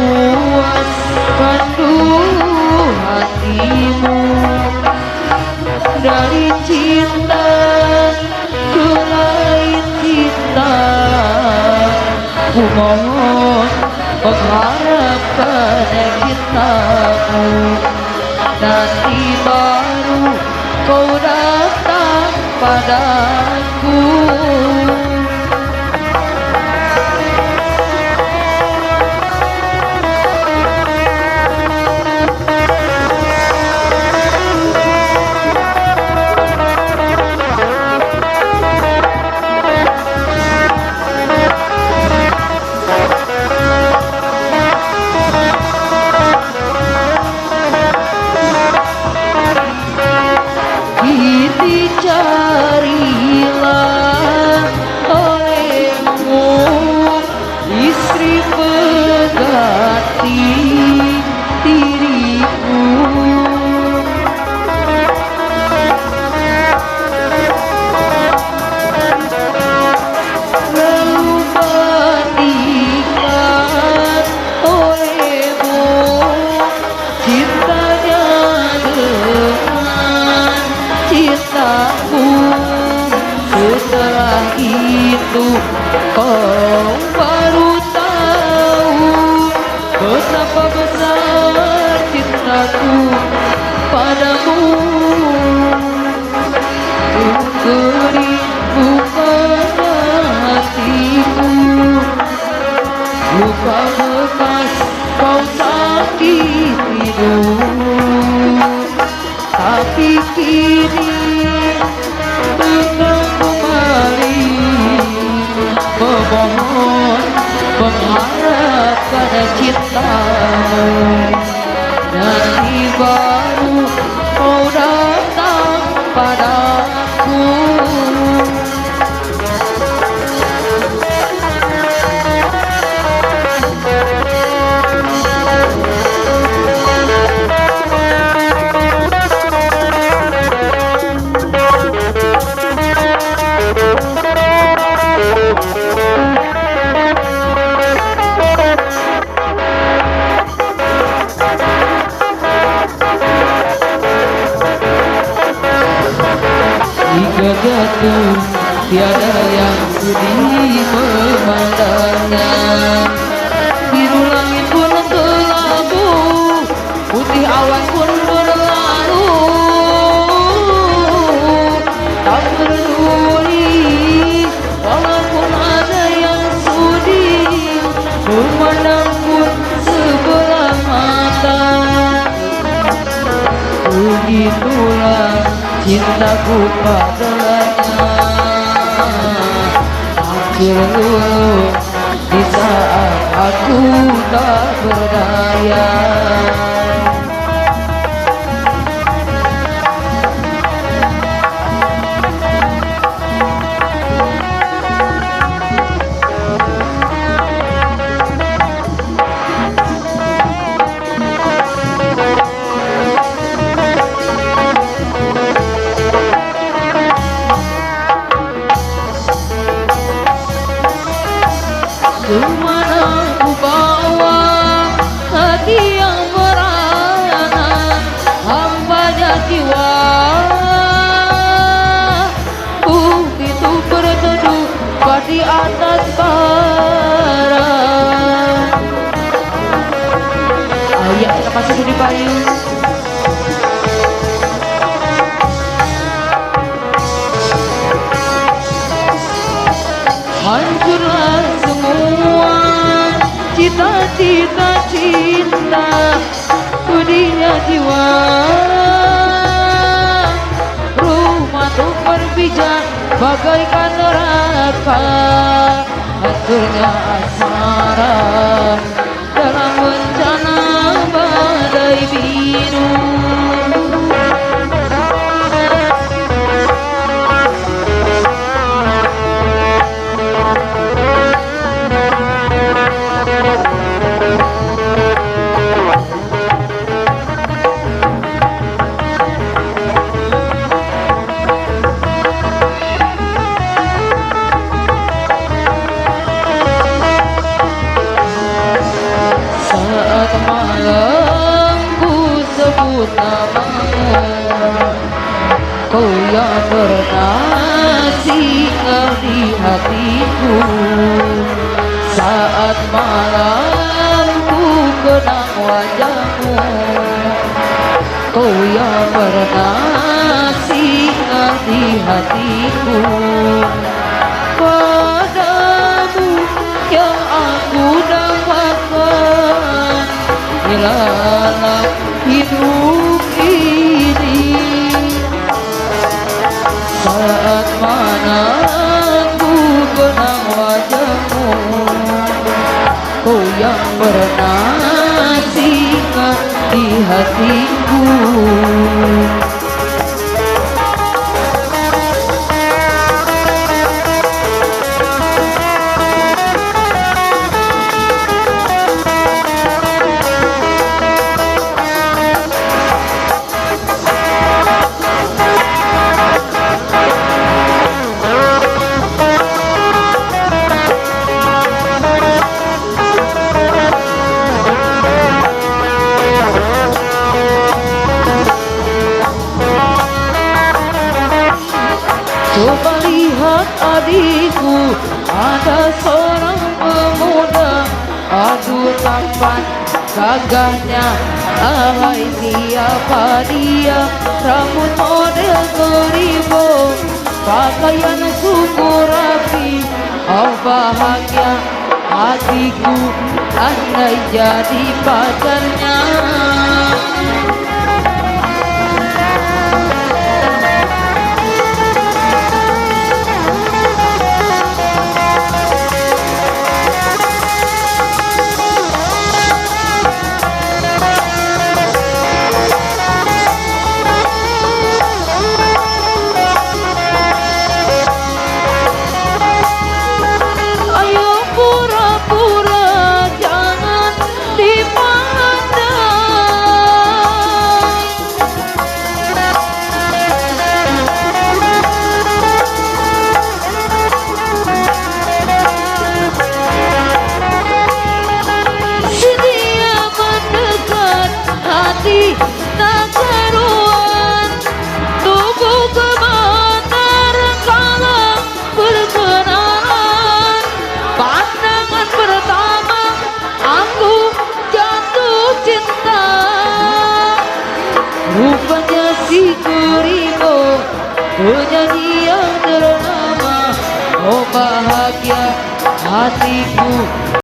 puaskan hatimu dari cinta ke lain cinta. Ku mohon mengharapkan cintamu, nanti baru kau datang padaku. Carilah olehmu istri pengganti diriku, lalu bandingkan olehmu cintanya dengan cintaku. Setelah itu kau baru tahu betapa besar cintaku padamu. Ku beri buka hatiku, luka bekas kau sakiti dulu, tapi kini engkau kembali memohon mengharapkan cintamu, nanti baru kau datang padaku. Jika jatuh tiada yang sudi memandangnya, biru langit pun kelabu, putih awan pun berlalu, tak peduli walaupun ada yang sudi memandang pun sebelah mata. Begitulah cintaku padanya, hancur luluh di saat aku tak berdaya. Kemana ku bawa hati yang merana, hambanya jiwa itu berteduh di atas bara. Ayo kita masuk di payung. Hancurlah semua cita-cita cinta, pedihnya jiwa, rumah tuh berpijak bagaikan neraka, hancurnya asmara dalam bencana badai biru. namamu. Kau yang pernah singgah di hatiku saat malam ku kenang wajahmu. Kau yang pernah singgah di hatiku, padamu yang aku dapatkan dalam hidup ini. Saat mana ku kenang wajahmu, kau yang pernah singgah di hatiku. Coba lihat adikku, ada seorang pemuda, aduh tampan gagahnya, ahai siapa dia, rambut model geribo, pakaian suku rapi, oh bahagia hatiku andai jadi pacarnya. Tak keruan tubuh kebenar kala berkenalan, pandangan pertama aku jatuh cinta, rupanya si Geribo penyanyi yang ternama, oh bahagia hatiku